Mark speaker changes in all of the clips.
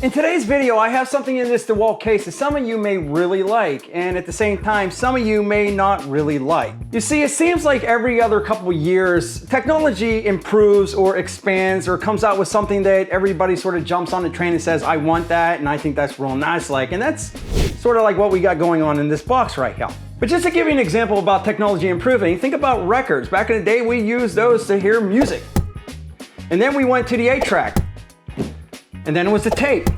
Speaker 1: In today's video, I have something in this DeWalt case that some of you may really like, and at the same time, some of you may not really like. You see, it seems like every other couple of years, technology improves or expands or comes out with something that everybody sort of jumps on the train and says, I want that, and I think that's real nice like, and that's sort of like what we got going on in this box right here. But just to give you an example about technology improving, think about records. Back in the day, we used those to hear music. And then we went to the 8-track. And then it was the tape.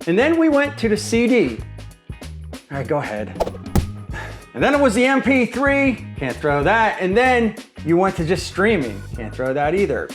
Speaker 1: And then we went to the CD. All right, go ahead. And then it was the MP3, can't throw that. And then you went to just streaming, can't throw that either.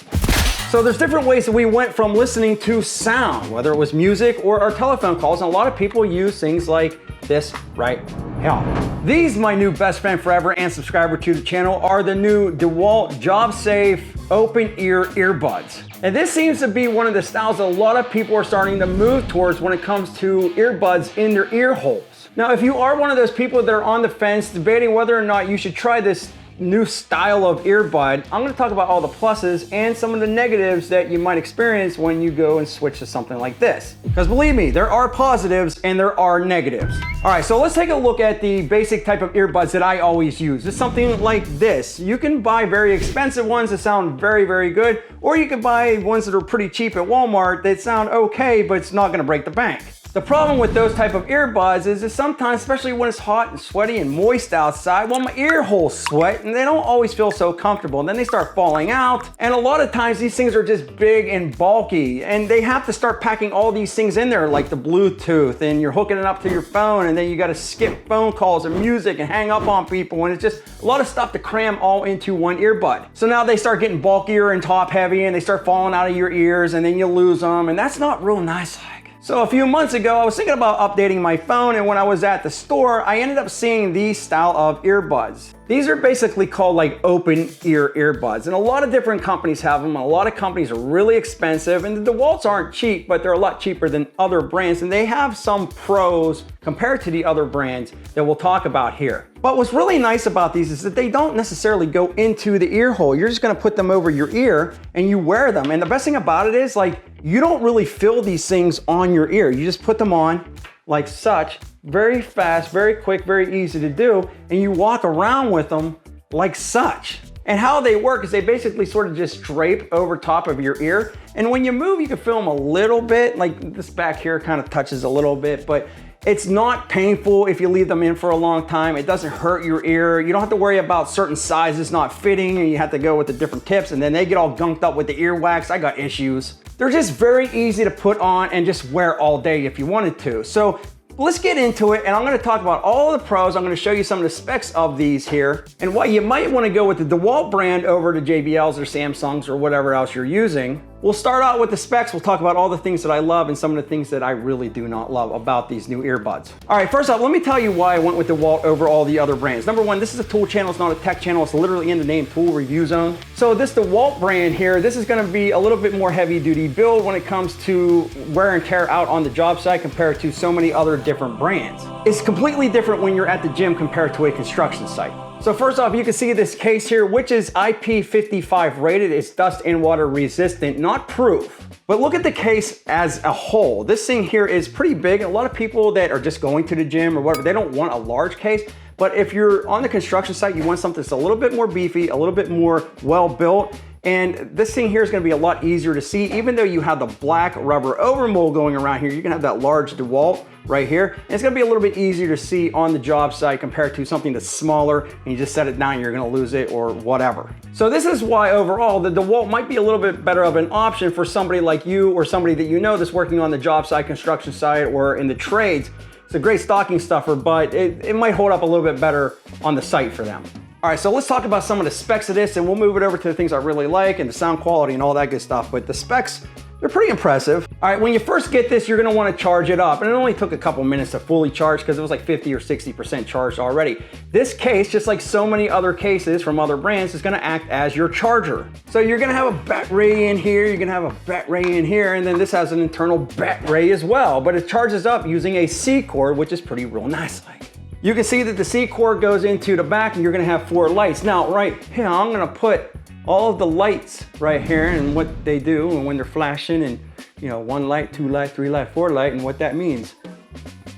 Speaker 1: So there's different ways that we went from listening to sound, whether it was music or our telephone calls. And a lot of people use things like this right here. These, my new best friend forever and subscriber to the channel, are the new DeWALT Jobsite Open-Ear Earbuds. And this seems to be one of the styles that a lot of people are starting to move towards when it comes to earbuds in their ear holes. Now, if you are one of those people that are on the fence debating whether or not you should try this new style of earbud, I'm going to talk about all the pluses and some of the negatives that you might experience when you go and switch to something like this. Because believe me, there are positives and there are negatives. All right, so let's take a look at the basic type of earbuds that I always use. It's something like this. You can buy very expensive ones that sound very, very good, or you can buy ones that are pretty cheap at Walmart that sound okay, but it's not going to break the bank. The problem with those type of earbuds is that sometimes, especially when it's hot and sweaty and moist outside, well, my ear holes sweat and they don't always feel so comfortable. And then they start falling out. And a lot of times these things are just big and bulky and they have to start packing all these things in there, like the Bluetooth, and you're hooking it up to your phone, and then you got to skip phone calls and music and hang up on people. And it's just a lot of stuff to cram all into one earbud. So now they start getting bulkier and top heavy and they start falling out of your ears and then you lose them. And that's not real nice. So a few months ago, I was thinking about updating my phone, and when I was at the store, I ended up seeing these style of earbuds. These are basically called like open ear earbuds, and a lot of different companies have them. A lot of companies are really expensive, and the DeWalt's aren't cheap, but they're a lot cheaper than other brands, and they have some pros compared to the other brands that we'll talk about here. But what's really nice about these is that they don't necessarily go into the ear hole. You're just gonna put them over your ear and you wear them. And the best thing about it is, like, you don't really feel these things on your ear. You just put them on like such, very fast, very quick, very easy to do, and you walk around with them like such. And how they work is they basically sort of just drape over top of your ear. And when you move, you can feel them a little bit, like this back here kind of touches a little bit, but it's not painful if you leave them in for a long time. It doesn't hurt your ear. You don't have to worry about certain sizes not fitting, and you have to go with the different tips, and then they get all gunked up with the earwax. I got issues. They're just very easy to put on and just wear all day if you wanted to. So let's get into it, and I'm gonna talk about all the pros. I'm gonna show you some of the specs of these here and why you might wanna go with the DeWalt brand over to JBL's or Samsung's or whatever else you're using. We'll start out with the specs. We'll talk about all the things that I love and some of the things that I really do not love about these new earbuds. All right, first off, let me tell you why I went with DeWalt over all the other brands. Number one, this is a tool channel. It's not a tech channel. It's literally in the name, Tool Review Zone. So this DeWalt brand here, this is gonna be a little bit more heavy duty build when it comes to wear and tear out on the job site compared to so many other different brands. It's completely different when you're at the gym compared to a construction site. So first off, you can see this case here, which is IP55 rated. It's dust and water resistant, not proof. But look at the case as a whole. This thing here is pretty big. A lot of people that are just going to the gym or whatever, they don't want a large case. But if you're on the construction site, you want something that's a little bit more beefy, a little bit more well-built. And this thing here is going to be a lot easier to see. Even though you have the black rubber overmold going around here, you can have that large DeWalt right here. And it's going to be a little bit easier to see on the job site compared to something that's smaller and you just set it down, you're going to lose it or whatever. So this is why overall the DeWalt might be a little bit better of an option for somebody like you or somebody that you know that's working on the job site, construction site, or in the trades. It's a great stocking stuffer, but it might hold up a little bit better on the site for them. All right, so let's talk about some of the specs of this, and we'll move it over to the things I really like and the sound quality and all that good stuff. But the specs, they're pretty impressive. All right, when you first get this, you're gonna wanna charge it up. And it only took a couple minutes to fully charge because it was like 50 or 60% charged already. This case, just like so many other cases from other brands, is gonna act as your charger. So you're gonna have a battery in here, you're gonna have a battery in here, and then this has an internal battery as well. But it charges up using a C cord, which is pretty real nice like. You can see that the C cord goes into the back and you're gonna have 4 lights. Now, right here, I'm gonna put all of the lights right here and what they do and when they're flashing and you know, 1 light, 2 light, 3 light, 4 light, and what that means.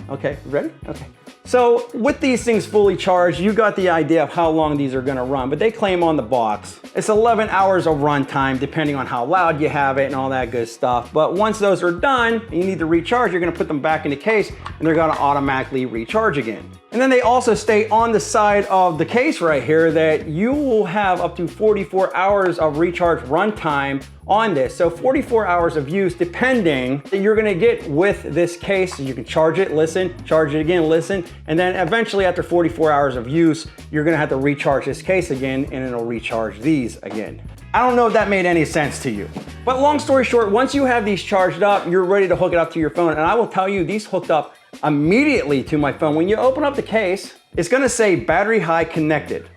Speaker 1: Okay, ready? Okay. So with these things fully charged, you got the idea of how long these are gonna run, but they claim on the box, it's 11 hours of run time, depending on how loud you have it and all that good stuff. But once those are done, and you need to recharge, you're gonna put them back in the case and they're gonna automatically recharge again. And then they also state on the side of the case right here that you will have up to 44 hours of recharge runtime on this. So 44 hours of use depending that you're gonna get with this case. You can charge it, listen, charge it again, listen, and then eventually after 44 hours of use, you're gonna have to recharge this case again and it'll recharge these again. I don't know if that made any sense to you. But long story short, once you have these charged up, you're ready to hook it up to your phone. And I will tell you, these hooked up immediately to my phone. When you open up the case, it's gonna say battery high connected.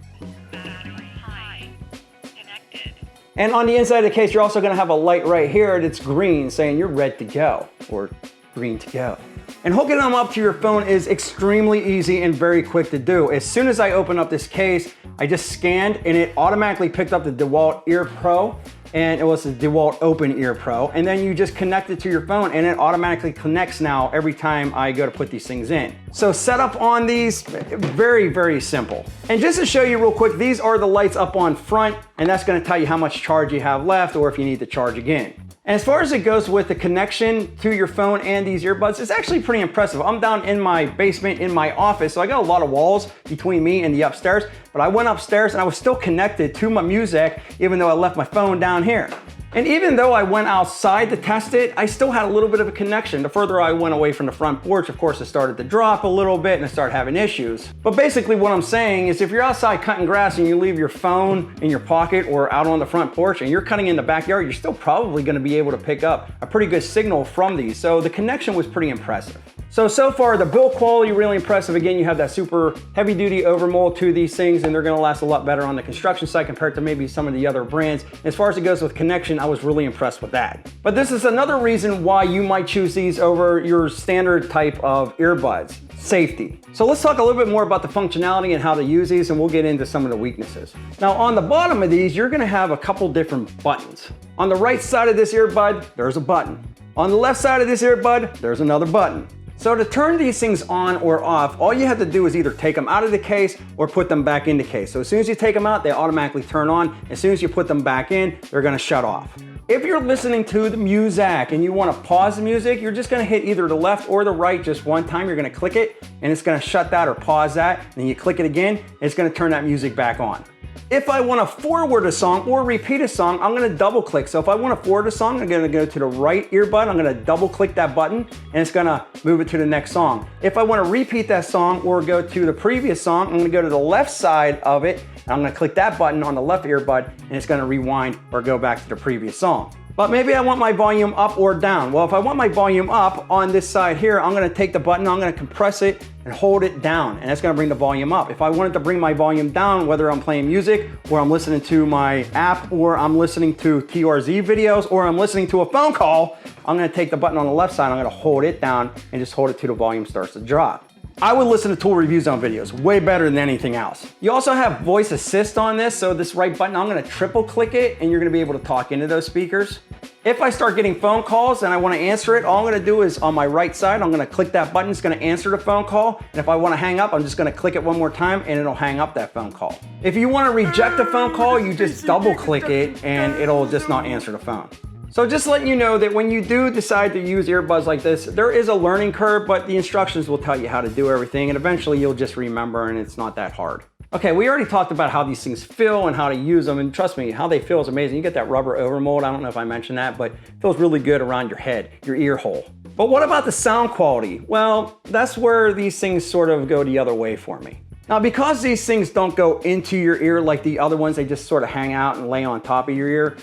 Speaker 2: Battery high connected.
Speaker 1: And on the inside of the case, you're also gonna have a light right here that's green saying you're red to go, or green to go. And hooking them up to your phone is extremely easy and very quick to do. As soon as I open up this case, I just scanned and it automatically picked up the DeWalt Ear Pro, and it was the DeWalt Open-Ear Pro. And then you just connect it to your phone and it automatically connects now every time I go to put these things in. So setup on these, very, very simple. And just to show you real quick, these are the lights up on front, and that's gonna tell you how much charge you have left or if you need to charge again. And as far as it goes with the connection to your phone and these earbuds, it's actually pretty impressive. I'm down in my basement in my office, so I got a lot of walls between me and the upstairs, but I went upstairs and I was still connected to my music even though I left my phone down here. And even though I went outside to test it, I still had a little bit of a connection. The further I went away from the front porch, of course, it started to drop a little bit and I started having issues. But basically what I'm saying is if you're outside cutting grass and you leave your phone in your pocket or out on the front porch and you're cutting in the backyard, you're still probably gonna be able to pick up a pretty good signal from these. So the connection was pretty impressive. So far the build quality really impressive. Again, you have that super heavy duty overmold to these things and they're gonna last a lot better on the construction site compared to maybe some of the other brands. As far as it goes with connection, I was really impressed with that. But this is another reason why you might choose these over your standard type of earbuds: safety. So let's talk a little bit more about the functionality and how to use these, and we'll get into some of the weaknesses. Now on the bottom of these, you're gonna have a couple different buttons. On the right side of this earbud, there's a button. On the left side of this earbud, there's another button. So to turn these things on or off, all you have to do is either take them out of the case or put them back in the case. So as soon as you take them out, they automatically turn on. As soon as you put them back in, they're gonna shut off. If you're listening to the music and you wanna pause the music, you're just gonna hit either the left or the right just one time. You're gonna click it and it's gonna shut that or pause that. And then you click it again, and it's gonna turn that music back on. If I want to forward a song or repeat a song, I'm going to double click. So if I want to forward a song, I'm going to go to the right earbud. I'm going to double click that button and it's going to move it to the next song. If I want to repeat that song or go to the previous song, I'm going to go to the left side of it. I'm going to click that button on the left earbud and it's going to rewind or go back to the previous song. But maybe I want my volume up or down. Well, if I want my volume up on this side here, I'm gonna take the button, I'm gonna compress it and hold it down, and that's gonna bring the volume up. If I wanted to bring my volume down, whether I'm playing music, or I'm listening to my app, or I'm listening to TRZ videos, or I'm listening to a phone call, I'm gonna take the button on the left side, I'm gonna hold it down and just hold it till the volume starts to drop. I would listen to tool reviews on videos way better than anything else. You also have voice assist on this, so this right button, I'm gonna triple click it and you're gonna be able to talk into those speakers. If I start getting phone calls and I wanna answer it, all I'm gonna do is on my right side, I'm gonna click that button, it's gonna answer the phone call. And if I wanna hang up, I'm just gonna click it one more time and it'll hang up that phone call. If you wanna reject a phone call, you just double click it and it'll just not answer the phone. So just letting you know that when you do decide to use earbuds like this, there is a learning curve, but the instructions will tell you how to do everything and eventually you'll just remember and it's not that hard. Okay, we already talked about how these things feel and how to use them, and trust me, how they feel is amazing. You get that rubber overmold, I don't know if I mentioned that, but it feels really good around your head, your ear hole. But what about the sound quality? Well, that's where these things sort of go the other way for me. Now, because these things don't go into your ear like the other ones, they just sort of hang out and lay on top of your ear.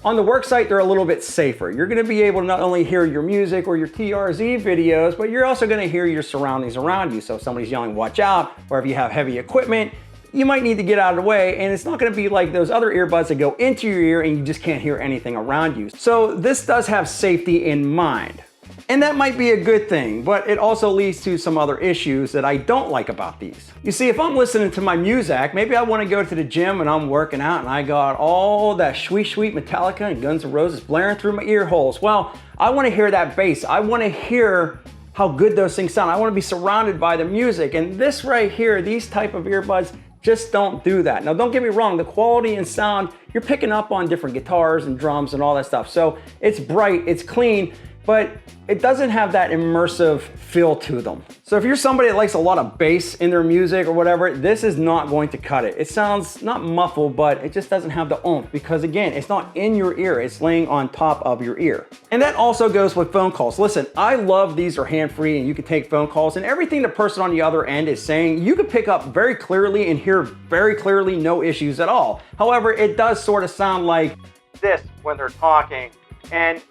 Speaker 1: On the work site, they're a little bit safer. You're gonna be able to not only hear your music or your TRZ videos, but you're also gonna hear your surroundings around you. So if somebody's yelling, watch out, or if you have heavy equipment, you might need to get out of the way, and it's not gonna be like those other earbuds that go into your ear and you just can't hear anything around you. So this does have safety in mind. And that might be a good thing, but it also leads to some other issues that I don't like about these. You see, if I'm listening to my music, maybe I want to go to the gym and I'm working out and I got all that sweet Metallica and Guns N' Roses blaring through my ear holes. Well, I want to hear that bass. I want to hear how good those things sound. I want to be surrounded by the music. And this right here, these type of earbuds just don't do that. Now, don't get me wrong, the quality and sound, you're picking up on different guitars and drums and all that stuff. So it's bright, it's clean, but it doesn't have that immersive feel to them. So if you're somebody that likes a lot of bass in their music or whatever, this is not going to cut it. It sounds not muffled, but it just doesn't have the oomph because again, it's not in your ear, it's laying on top of your ear. And that also goes with phone calls. Listen, I love these are hands-free and you can take phone calls and everything the person on the other end is saying, you can pick up very clearly and hear very clearly, no issues at all. However, it does sort of sound like this when they're talking and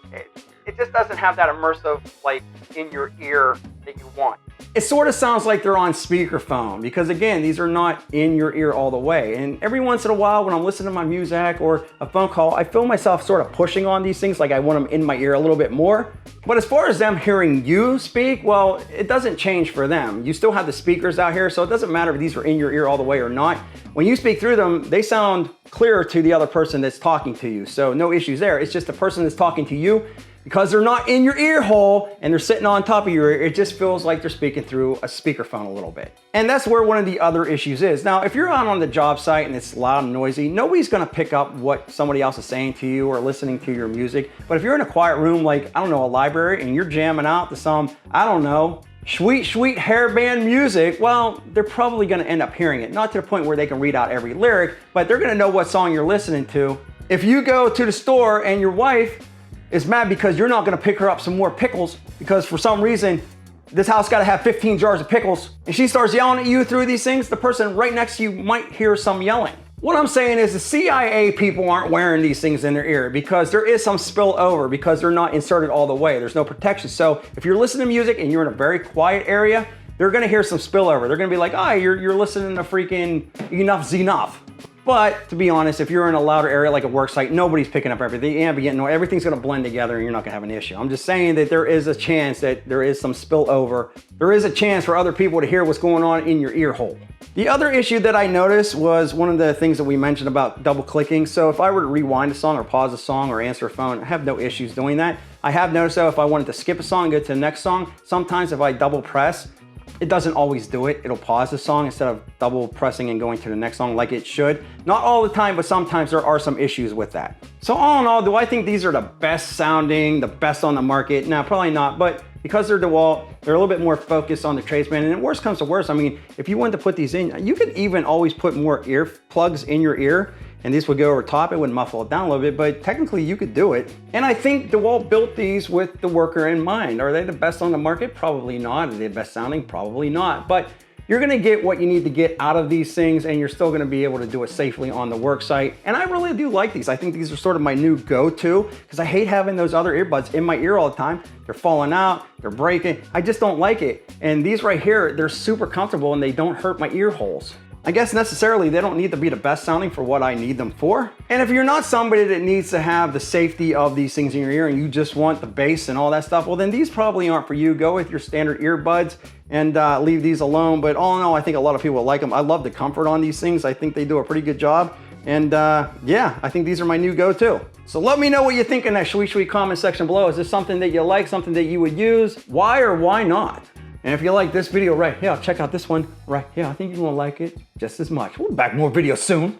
Speaker 1: it just doesn't have that immersive, like, in your ear that you want. It sort of sounds like they're on speakerphone because again, these are not in your ear all the way. And every once in a while when I'm listening to my music or a phone call, I feel myself sort of pushing on these things like I want them in my ear a little bit more. But as far as them hearing you speak, well, it doesn't change for them. You still have the speakers out here, so it doesn't matter if these are in your ear all the way or not. When you speak through them, they sound clearer to the other person that's talking to you. So no issues there. It's just the person that's talking to you, because they're not in your ear hole and they're sitting on top of your ear, it just feels like they're speaking through a speakerphone a little bit. And that's where one of the other issues is. Now, if you're out on the job site and it's loud and noisy, nobody's gonna pick up what somebody else is saying to you or listening to your music. But if you're in a quiet room, like, I don't know, a library, and you're jamming out to some, I don't know, sweet hairband music, well, they're probably gonna end up hearing it. Not to the point where they can read out every lyric, but they're gonna know what song you're listening to. If you go to the store and your wife is mad because you're not gonna pick her up some more pickles because for some reason, this house gotta have 15 jars of pickles, and she starts yelling at you through these things, the person right next to you might hear some yelling. What I'm saying is the CIA people aren't wearing these things in their ear because there is some spillover because they're not inserted all the way. There's no protection. So if you're listening to music and you're in a very quiet area, they're gonna hear some spillover. They're gonna be like, ah, you're listening to freaking Enough's Enough. But to be honest, if you're in a louder area like a work site, nobody's picking up everything. Ambient noise, everything's gonna blend together and you're not gonna have an issue. I'm just saying that there is a chance that there is some spillover. There is a chance for other people to hear what's going on in your ear hole. The other issue that I noticed was one of the things that we mentioned about double clicking. So if I were to rewind a song or pause a song or answer a phone, I have no issues doing that. I have noticed though, if I wanted to skip a song and go to the next song, sometimes if I double press, it doesn't always do it. It'll pause the song instead of double pressing and going to the next song like it should. Not all the time, but sometimes there are some issues with that. So all in all, do I think these are the best sounding, the best on the market? No, probably not, but because they're DeWalt, they're a little bit more focused on the tradesman. And worst comes to worst, I mean, if you wanted to put these in, you could even always put more ear plugs in your ear and these would go over top. It would muffle it down a little bit, but technically you could do it. And I think DeWalt built these with the worker in mind. Are they the best on the market? Probably not. Are they the best sounding? Probably not. But you're gonna get what you need to get out of these things and you're still gonna be able to do it safely on the work site. And I really do like these. I think these are sort of my new go-to because I hate having those other earbuds in my ear all the time. They're falling out, they're breaking. I just don't like it. And these right here, they're super comfortable and they don't hurt my ear holes. I guess necessarily they don't need to be the best sounding for what I need them for. And if you're not somebody that needs to have the safety of these things in your ear and you just want the bass and all that stuff, well then these probably aren't for you. Go with your standard earbuds and leave these alone. But all in all, I think a lot of people like them. I love the comfort on these things. I think they do a pretty good job. And yeah, I think these are my new go-to. So let me know what you think in that sweet comment section below. Is this something that you like, something that you would use? Why or why not? And if you like this video right here, check out this one right here. I think you're gonna like it just as much. We'll be back with more videos soon.